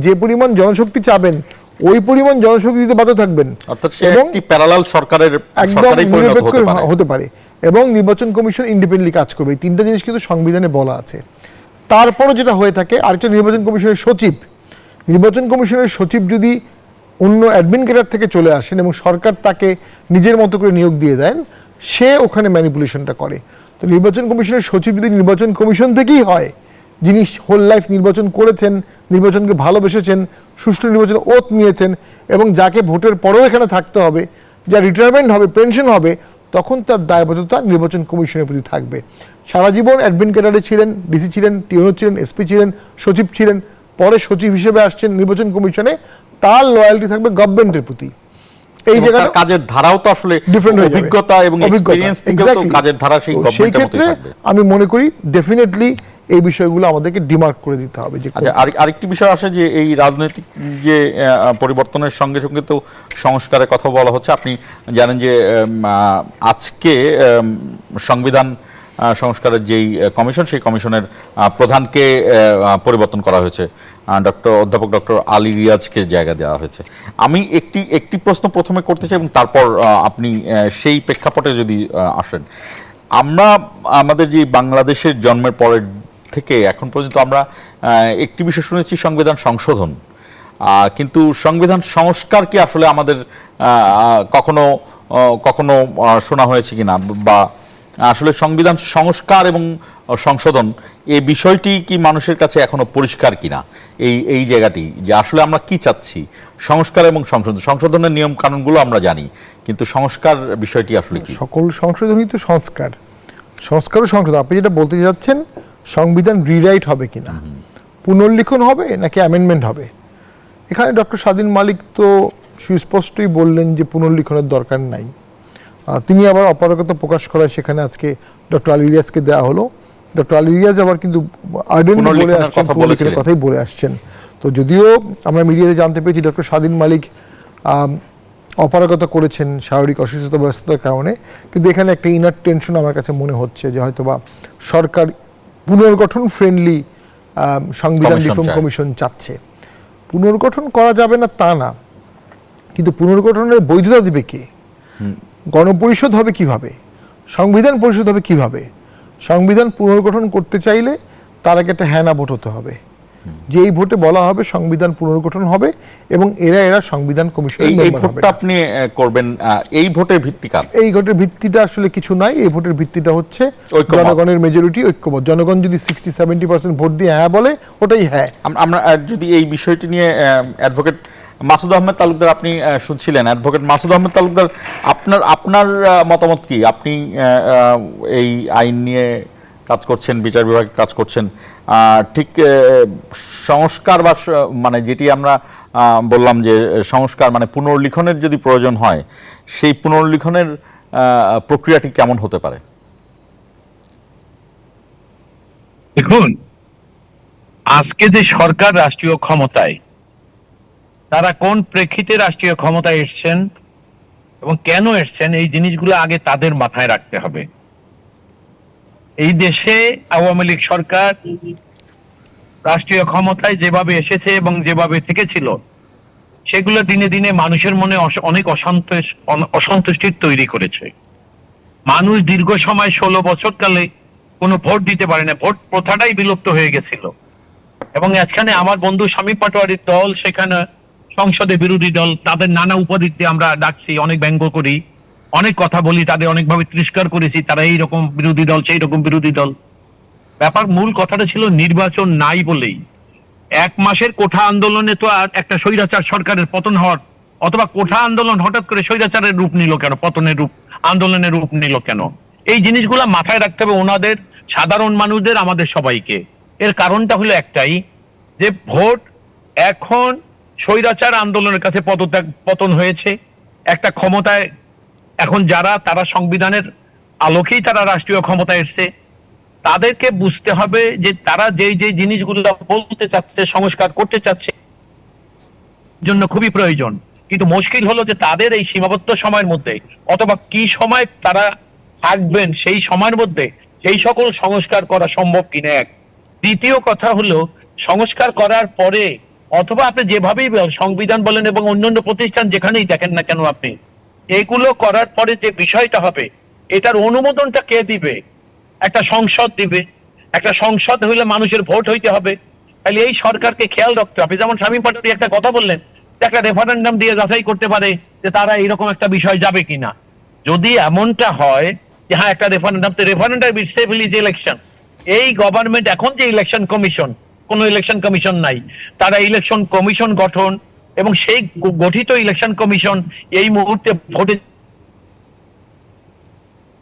যে পরিমাণ জনশক্তি চাবেন ওই পরিমাণ জনশক্তি দিতে বাধ্য থাকবেন, এবং প্যারালাল সরকারের নিরপেক্ষ হতে পারে, এবং নির্বাচন কমিশন ইন্ডিপেন্ডেন্টলি কাজ করবে। এই 3টা জিনিস কিন্তু সংবিধানে বলা আছে। তারপরও যেটা হয়ে থাকে, আরেকটা নির্বাচন কমিশনের সচিব, নির্বাচন কমিশনের সচিব যদি অন্য অ্যাডমিন ক্যাডার থেকে চলে আসেন এবং সরকার তাকে নিজের মতো করে নিয়োগ দিয়ে দেন, সে ওখানে ম্যানিপুলেশনটা করে। তো নির্বাচন কমিশনের সচিব যদি নির্বাচন কমিশন থেকেই হয়, যিনি হোল লাইফ নির্বাচন করেছেন, নির্বাচনকে ভালোবেসেছেন, সুষ্ঠু নির্বাচন ওথ নিয়েছেন, এবং যাকে ভোটের পরেও এখানে থাকতে হবে, যা রিটায়ারমেন্ট হবে, পেনশন হবে, তখন তার দায়বদ্ধতা নির্বাচন কমিশনের প্রতি থাকবে। সারা জীবন অ্যাডমিন ক্যাডারে ছিলেন, ডিসি ছিলেন, টিওনো ছিলেন, এসপি ছিলেন, সচিব ছিলেন, পরে সচিব হিসেবে আসছেন নির্বাচন কমিশনে, তার লয়ালটি থাকবে গভর্নমেন্টের প্রতি। এই জায়গাটা কাজের ধারাও তো আসলে ডিফারেন্ট হয়ে যাবে, অভিজ্ঞতা এবং এক্সপেরিয়েন্স থেকে তো কাজের ধারা সেই গভর্নমেন্টের মতই থাকবে। আমি মনে করি ডেফিনেটলি এই বিষয়গুলো আমাদেরকে ডিমার্ক করে দিতে হবে। আচ্ছা, আরেকটি বিষয় আসে যে এই রাজনৈতিক যে পরিবর্তনের সঙ্গে সঙ্গে তো সংস্কারের কথা বলা হচ্ছে। আপনি জানেন যে আজকে সংবিধান সংস্কারের যেই কমিশন, সেই কমিশনের প্রধানকে পরিবর্তন করা হয়েছে, অধ্যাপক ডক্টর আলী রিয়াজকে জায়গা দেওয়া হয়েছে। আমি একটি প্রশ্ন প্রথমে করতে চাই এবং তারপর আপনি সেই প্রেক্ষাপটে যদি আসেন। আমরা আমাদের যে বাংলাদেশের জন্মের পরের থেকে এখন পর্যন্ত আমরা একটি বিষয় শুনেছি, সংবিধান সংশোধন, কিন্তু সংবিধান সংস্কার কি আসলে আমাদের কখনো কখনো শোনা হয়েছে কিনা, বা আসলে সংবিধান সংস্কার এবং সংশোধন এই বিষয়টি কি মানুষের কাছে এখনো পরিষ্কার কিনা, এই জায়গাটি যে আসলে আমরা কি চাচ্ছি, সংস্কার এবং সংশোধনের নিয়ম কানুনগুলো আমরা জানি, কিন্তু সংস্কার বিষয়টি আসলে কি? সকল সংশোধনই তো সংস্কার, সংস্কারও সংশোধন। আপনি যেটা বলতে যাচ্ছেন, সংবিধান রিরাইট হবে কিনা, পুনর্লিখন হবে নাকি অ্যামেন্ডমেন্ট হবে, এখানে ডক্টর স্বাধীন মালিক তো সুস্পষ্টই বললেন যে পুনর্লিখনের দরকার নাই। তিনি আবার অপারগতা প্রকাশ করায় সেখানে আজকে ডক্টর আলী রিয়াজকে দেওয়া হলো। ডক্টর আলী রিয়াজ আবার কিন্তু পুনর্লিখনের কথাই বলে আসছেন। তো যদিও আমরা মিডিয়াতে জানতে পেরেছি ডক্টর স্বাধীন মালিক অপারগতা করেছেন শারীরিক অসুস্থতা ব্যস্ততার কারণে, কিন্তু এখানে একটা ইনার টেনশন আমার কাছে মনে হচ্ছে যে হয়তোবা সরকার পুনর্গঠন ফ্রেন্ডলি সংবিধান রিফর্ম কমিশন চাচ্ছে। পুনর্গঠন করা যাবে না তা না, কিন্তু পুনর্গঠনের বৈধতা দিবে কে? গণপরিষদ হবে কিভাবে, সংবিধান পরিষদ হবে কিভাবে? সংবিধান পুনর্গঠন করতে চাইলে তার আগে একটা হ্যাঁ না ভোট হতে হবে, যে এই ভোটে বলা হবে সংবিধান পুনর্গঠন হবে এবং এরা সংবিধান কমিশনের মেম্বার হবে। আপনি করবেন এই ভোটের ভিত্তি কার? এই ভোটের ভিত্তিটা আসলে কিছু নাই, এই ভোটের ভিত্তিটা হচ্ছে জনগণের মেজরিটি, ঐক্যমত। জনগণ যদি 60-70% ভোট দিয়ে হ্যাঁ বলে, ওটাই হ্যাঁ। আমরা যদি এই বিষয়টি নিয়ে অ্যাডভোকেট মাসুদ আহমেদ তালুকদার, আপনি শুনছিলেন, অ্যাডভোকেট মাসুদ আহমেদ তালুকদার, আপনার মতামত কি? আপনি এই আইন নিয়ে কাজ করছেন, বিচার বিভাগে কাজ করছেন, ঠিক সংস্কার বা মানে যেটি আমরা বললাম যে সংস্কার মানে পুনর্লিখনের যদি প্রয়োজন হয়, সেই পুনর্লিখনের প্রক্রিয়াটি কেমন হতে পারে? দেখুন, আজকে যে সরকার রাষ্ট্রীয় ক্ষমতায়, তারা কোন প্রেক্ষিতে রাষ্ট্রীয় ক্ষমতায় এসছেন এবং কেন এসছেন, এই জিনিসগুলো আগে তাদের মাথায় রাখতে হবে। এই দেশে আওয়ামী লীগ সরকার রাষ্ট্রীয় ক্ষমতায় যেভাবে এসেছে এবং যেভাবে থেকেছিল, সেগুলো দিনে দিনে মানুষের মনে অনেক অসন্তুষ্টির তৈরি করেছে। মানুষ দীর্ঘ সময় 16 বছর কালে কোনো ভোট দিতে পারে না, ভোট প্রথাটাই বিলুপ্ত হয়ে গেছিল। এবং আজখানে আমার বন্ধু শামীম পাটোয়ারির দল সেখানে সংসদে বিরোধী দল, তাদের নানা উপাধিতে আমরা ডাকছি, অনেক ব্যঙ্গ করি, অনেক কথা বলি, তাদের অনেকভাবে তিরস্কার করেছি, তারা এইরকম বিরোধী দল সেই রকম বিরোধী দল। ব্যাপার মূল কথাটা ছিল নির্বাচন নাই বলেই 1 মাসের কোঠা আন্দোলনে তো আর একটা স্বৈরাচার সরকারের পতন হওয়ার, অথবা কোঠা আন্দোলন হঠাৎ করে স্বৈরাচারের রূপ নিল কেন, পতনের রূপ, আন্দোলনের রূপ নিল কেন? এই জিনিসগুলা মাথায় রাখতে হবে ওনাদের, সাধারণ মানুষদের, আমাদের সবাইকে। এর কারণটা হলো একটাই, যে ভোট এখন স্বৈরাচার আন্দোলনের কাছে পতন হয়েছে। একটা ক্ষমতায় এখন যারা, তারা সংবিধানের আলোকেই তারা রাষ্ট্রীয় ক্ষমতায় এসছে। তাদেরকে বুঝতে হবে যে তারা যেই যেই জিনিসগুলো বলতে চাচ্ছে, সংস্কার করতে চাচ্ছে, জন্য খুবই প্রয়োজন। কিন্তু মুশকিল হলো যে তাদের এই সীমাবদ্ধ সময়ের মধ্যে, অথবা কি সময় তারা থাকবেন সেই সময়ের মধ্যে সেই সকল সংস্কার করা সম্ভব কিনা এক। দ্বিতীয় কথা হলো, সংস্কার করার পরে, অথবা আপনি যেভাবেই সংবিধান বলেন এবং অন্যান্য প্রতিষ্ঠান যেখানেই দেখেন না কেন, আপনি এগুলো করার পরে যে বিষয়টা হবে, এটার অনুমোদনটা কে দিবে? একটা সংসদ দিবে। একটা সংসদ হইলে মানুষের ভোট হইতে হবে। তাহলে এই সরকারকে খেয়াল রাখতে হবে। যেমন শামীম পাটোয়ারি একটা কথা বললেন, একটা রেফারেন্ডাম দিয়ে যাচাই করতে পারে যে তারা এরকম একটা বিষয় যাবে কিনা। যদি এমনটা হয় যে হ্যাঁ একটা রেফারেন্ডাম, তো রেফারেন্ডাম ইজ ইলেকশন। এই গভর্নমেন্ট এখন যে ইলেকশন কমিশন, কোন ইলেকশন কমিশন নাই, তারা ইলেকশন কমিশন গঠন, এবং সেই গঠিত ইলেকশন কমিশন এই মুহূর্তে ভোটে,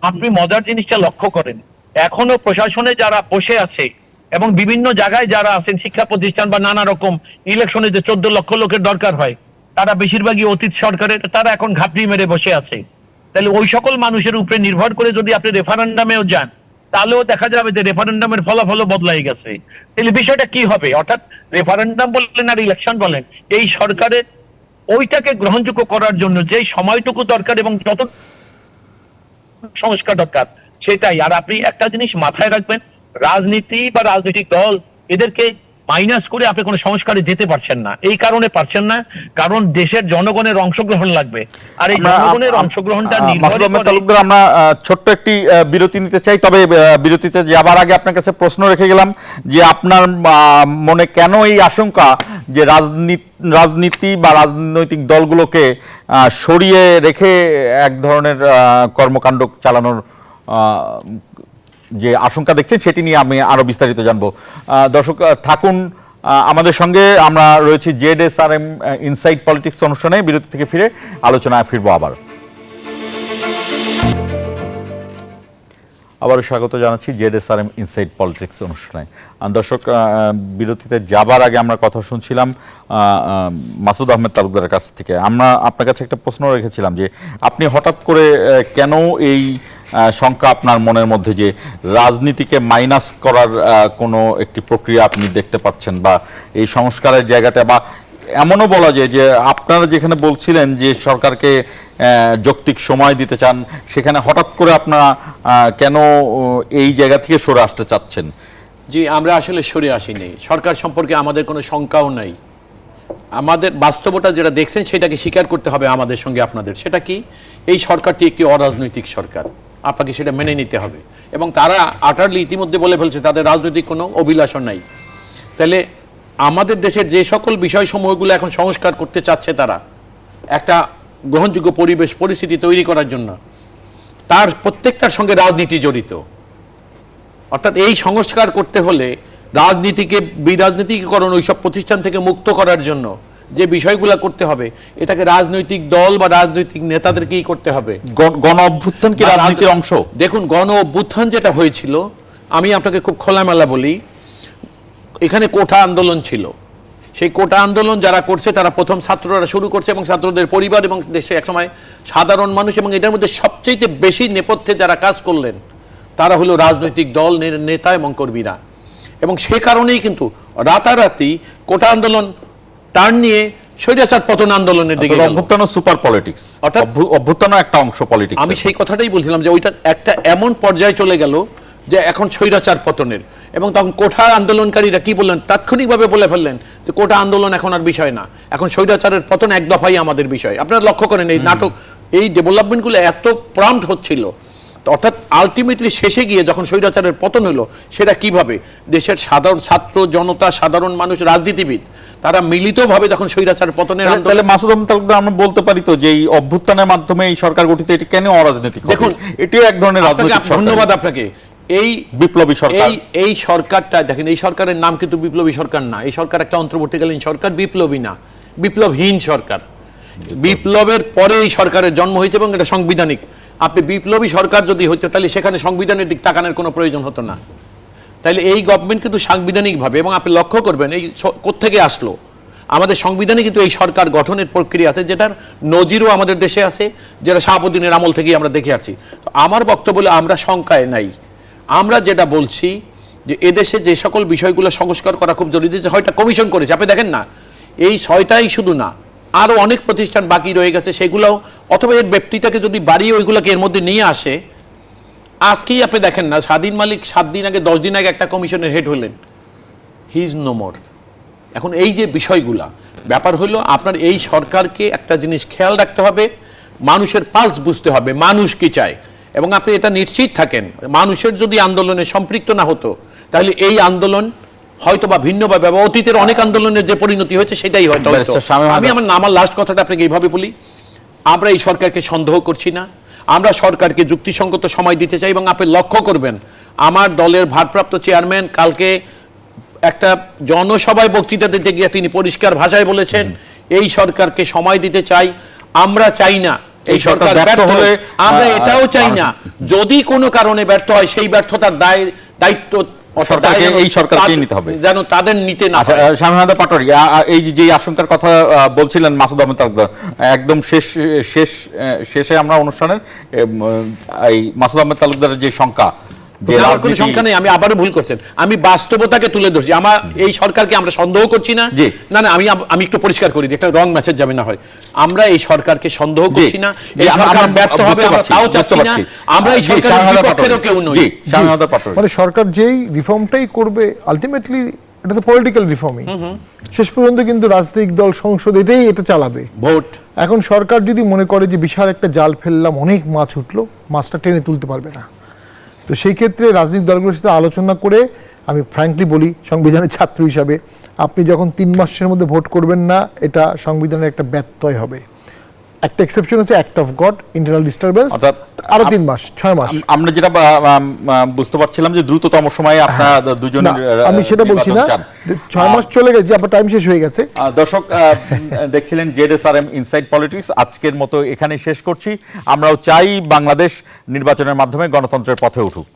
আপনি মজার জিনিসটা লক্ষ্য করেন, এখনো প্রশাসনে যারা বসে আছে এবং বিভিন্ন জায়গায় যারা আছেন, শিক্ষা প্রতিষ্ঠান বা নানা রকম ইলেকশনে যে 14 লক্ষ লোকের দরকার হয়, তারা বেশিরভাগই অতীত সরকারের, তারা এখন ঘাপটি মেরে বসে আছে। তাহলে ওই সকল মানুষের উপরে নির্ভর করে যদি আপনি রেফারেন্ডামেও যান, তাহলেও দেখা যাবে যে রেফারেন্ডামের ফলাফলও বদলাই গেছে। তাহলে বিষয়টা কি হবে? অর্থাৎ রেফারেন্ডাম বলেন আর ইলেকশন বলেন, এই সরকারের ওইটাকে গ্রহণযোগ্য করার জন্য যে সময়টুকু দরকার এবং যত সংস্কার দরকার সেটাই। আর আপনি একটা জিনিস মাথায় রাখবেন, রাজনীতি বা রাজনৈতিক দল, এদেরকে মাইনাস করে আপনি কোনো সংস্কারে যেতে পারছেন না। এই কারণে পারছেন না, কারণ দেশের জনগণের অংশগ্রহণ লাগবে। আর এই জনগণের অংশগ্রহণটা মাসুদ আহমেদ তালুকদার, আমরা ছোট্ট একটি বিরতি নিতে চাই। তবে বিরতিতে যাবার আগে আপনার কাছে প্রশ্ন রেখে গেলাম যে আপনার মনে কেন এই আশঙ্কা যে রাজনীতি বা রাজনৈতিক দলগুলোকে সরিয়ে রেখে এক ধরনের কর্মকাণ্ড চালানোর যে আশঙ্কা দেখছেন, সেটি নিয়ে আমি আরো বিস্তারিত জানবো। দর্শক থাকুন আমাদের সঙ্গে। আমরা রয়েছি ZSRM ইনসাইড পলিটিক্স অনুষ্ঠানে। বিরতি থেকে ফিরে আলোচনায় ফিরবো। আবারও স্বাগত জানাচ্ছি ZSRM ইনসাইড পলিটিক্স অনুষ্ঠানে। দর্শক, বিরতিতে যাবার আগে আমরা কথা শুনছিলাম মাসুদ আহমেদ তালুকদারের কাছ থেকে। আমরা আপনার কাছে একটা প্রশ্ন রেখেছিলাম যে আপনি হঠাৎ করে কেন এই শঙ্কা আপনার মনের মধ্যে যে রাজনীতিকে মাইনাস করার কোনো একটি প্রক্রিয়া আপনি দেখতে পাচ্ছেন, বা এই সংস্কারের জায়গাটা, বা এমনও বলা যায় যে আপনারা যেখানে বলছিলেন যে সরকারকে যৌক্তিক সময় দিতে চান, সেখানে হঠাৎ করে আপনারা কেন এই জায়গা থেকে সরে আসতে চাচ্ছেন? জি, আমরা আসলে সরে আসিনি। সরকার সম্পর্কে আমাদের কোনো শঙ্কাও নাই। আমাদের বাস্তবতা যেটা দেখছেন সেটাকে স্বীকার করতে হবে আমাদের সঙ্গে আপনাদের। সেটা কি? এই সরকারটি একটি অরাজনৈতিক সরকার, আপনাকে সেটা মেনে নিতে হবে। এবং তারা আটারলি ইতিমধ্যে বলে ফেলছে তাদের রাজনৈতিক কোনো অভিলাষণ নাই। তাহলে আমাদের দেশের যে সকল বিষয়সমূহগুলো এখন সংস্কার করতে চাচ্ছে তারা, একটা গ্রহণযোগ্য পরিবেশ পরিস্থিতি তৈরি করার জন্য, তার প্রত্যেকটার সঙ্গে রাজনীতি জড়িত। অর্থাৎ এই সংস্কার করতে হলে রাজনীতিকে, বিরাজনীতিকরণ, ওইসব প্রতিষ্ঠান থেকে মুক্ত করার জন্য যে বিষয়গুলো করতে হবে, এটাকে রাজনৈতিক দল বা রাজনৈতিক নেতাদেরকেই করতে হবে। গণ অভ্যুত্থান কি রাজনীতির অংশ? দেখুন, গণ অভ্যুত্থান যেটা হয়েছিল, আমি আপনাকে খুব খোলামেলা বলি, এখানে কোঠা আন্দোলন ছিল। সেই কোটা আন্দোলন যারা করছে তারা প্রথম ছাত্ররা শুরু করছে, এবং ছাত্রদের পরিবার এবং দেশে একসময় সাধারণ মানুষ, এবং এটার মধ্যে সবচেয়ে বেশি নেপথ্যে যারা কাজ করলেন তারা হলো রাজনৈতিক দল, নেতা এবং কর্মীরা। এবং সে কারণেই কিন্তু রাতারাতি কোটা আন্দোলন টার্ন নিয়ে স্বৈরাচার পতন আন্দোলনের দিকে গেল। অভ্যুত্থান সুপার পলিটিক্স, অর্থাৎ অভ্যুত্থানও একটা অংশ পলিটিক্স। আমি সেই কথাটাই বলছিলাম যে ওইটা একটা এমন পর্যায়ে চলে গেল যে এখন স্বৈরাচার পতনের। এবং তখন কোঠা আন্দোলনকারীরা কি বললেন, তাৎক্ষণিকভাবে বলে ফেললেন যে কোটা আন্দোলন এখন আর বিষয় না, এখন স্বৈরাচারের পতন এক দফাই আমাদের বিষয়। আপনারা লক্ষ্য করেন এই নাটক, এই ডেভেলপমেন্টগুলো এত প্রম্পট হচ্ছিল, অর্থাৎ আলটিমেটলি শেষে গিয়ে যখন স্বৈরাচারের পতন হলো, সেটা কিভাবে দেশের সাধারণ ছাত্র জনতা, সাধারণ মানুষ, রাজনীতিবিদ তারা মিলিতভাবে যখন স্বৈরাচারের পতনের তাহলে আন্দোলন, মাসুদ আহমেদ তালুকদার আমরা বলতে পারি তো যে এই অভ্যুত্থানের মাধ্যমে এই সরকার গঠিত, এটি কেন অরাজনৈতিক হবে? দেখুন, এটিও এক ধরনের আপনাকে রাজনৈতিক সরকার। ধন্যবাদ আপনাকে। এই বিপ্লবী সরকার। এই সরকারটা দেখেন, এই সরকারের নাম কিন্তু বিপ্লবী সরকার না। এই সরকার একটা অন্তর্বর্তীকালীন সরকার, বিপ্লবী না, বিপ্লবহীন সরকার। বিপ্লবের পরে এই সরকারের জন্ম হয়েছে এবং এটা সাংবিধানিক। আপনি বিপ্লবী সরকার যদি হইতো তাহলে সেখানে সংবিধানের দিক তাকানোর কোনো প্রয়োজন হতো না। তাহলে এই গভর্নমেন্ট কিন্তু সাংবিধানিকভাবে, এবং আপনি লক্ষ্য করবেন এই কোত্থেকে আসলো, আমাদের সংবিধানে কিন্তু এই সরকার গঠনের প্রক্রিয়া আছে, যেটার নজিরও আমাদের দেশে আছে, যেটা শাহাবুদ্দিনের আমল থেকেই আমরা দেখে আছি। তো আমার বক্তব্য হলো, আমরা শঙ্কায় নাই। আমরা যেটা বলছি যে এদেশে যে সকল বিষয়গুলো সংস্কার করা খুব জরুরি, যে 6টা কমিশন করেছে, আপনি দেখেন না, এই 6টাই শুধু না, আরো অনেক প্রতিষ্ঠান বাকি রয়ে গেছে, সেগুলোও, অথবা এর ব্যক্তিটাকে যদি বাড়িয়ে ওইগুলোকে এর মধ্যে নিয়ে আসে। আজকেই আপনি দেখেন না, স্বাধীন মালিক 7 দিন আগে 10 দিন আগে একটা কমিশনের হেড হলেন, হি ইজ নো মোর। এখন এই যে বিষয়গুলা, ব্যাপার হলো আপনার এই সরকারকে একটা জিনিস খেয়াল রাখতে হবে, মানুষের পালস বুঝতে হবে, মানুষ কি চায়। এবং আপনি এটা নিশ্চিত থাকেন, মানুষের যদি আন্দোলনে সম্পৃক্ত না হতো, তাহলে এই আন্দোলন হয়তো বা ভিন্নভাবে, বা অতীতের অনেক আন্দোলনের যে পরিণতি হয়েছে সেটাই হয়তো হতো। ব্যারিস্টার শামীম আমি আমার লাস্ট কথাটা আপনাকে এইভাবে বলি, আমরা এই সরকারকে সন্দেহ করছি না, আমরা সরকারকে যুক্তিসঙ্গত সময় দিতে চাই। এবং আপনি লক্ষ্য করবেন, আমার দলের ভারপ্রাপ্ত চেয়ারম্যান কালকে একটা জনসভায় বক্তৃতা দিতে গিয়ে তিনি পরিষ্কার ভাষায় বলেছেন, এই সরকারকে সময় দিতে চাই, আমরা চাই না এই সরকার ব্যর্থ হলে, আমরা এটাও চাই না যদি কোনো কারণে ব্যর্থ হয়, সেই ব্যর্থতার দায়িত্ব সরকারকে, এই সরকারকেই নিতে হবে, যেন তাদের নিতে না হয়। শামীম আহমেদ পাটোয়ারি, এই যে আশঙ্কার কথা বলছিলেন মাসুদ আহমেদ তালুকদার, একদম শেষে আমরা অনুষ্ঠানের এই মাসুদ আহমেদ তালুকদারের যে শঙ্কা, যে আমার কোনো সংখ্যা নেই, আমি আবারও ভুল করছেন, আমি বাস্তবতাকে তুলে ধরছি। আমার এই সরকারকে আমরা সন্দেহ করছি না, জি। না আমি একটু পরিষ্কার করি, একটা রং মেসেজ যাবে না হয়। আমরা এই সরকারকে সন্দেহ করছি না, এই সরকার ব্যর্থ হবে আমরা তাও চাচ্ছি না, আমরা এই সরকারের বিপক্ষেরও কেউ নই। মানে সরকার যেই রিফর্মটাই করবে, আলটিমেটলি এটা তো পলিটিক্যাল রিফর্মই, শেষ পর্যন্ত কিন্তু রাজনৈতিক দল সংসদ এটাই এটা চালাবে, ভোট। এখন সরকার যদি মনে করে যে বিশাল একটা জাল ফেললাম, অনেক মাছ উঠলো, মাছটা টেনে তুলতে পারবে না, তো সেই ক্ষেত্রে রাজনৈতিক দলগুলোর সাথে আলোচনা করে, আমি ফ্র্যাঙ্কলি বলি সংবিধানের ছাত্র হিসাবে, আপনি যখন 3 মাসের মধ্যে ভোট করবেন না, এটা সংবিধানের একটা ব্যত্যয় হবে। একটা এক্সেপশন হচ্ছে act of god, internal disturbance, আরো 3 মাস, 6 মাস। আমরা যেটা বুঝতে পারছিলাম যে দ্রুততম সময়ে আপনারা দুজনে, আমি সেটা বলছি না, 6 মাস চলে গেছে, আপনার টাইম শেষ হয়ে গেছে। দর্শক দেখছিলেন জেডএসআরএম ইনসাইড পলিটিক্স, আজকের মতো এখানেই শেষ করছি। আমরাও চাই বাংলাদেশ নির্বাচনের মাধ্যমে গণতন্ত্রের পথে উঠুক।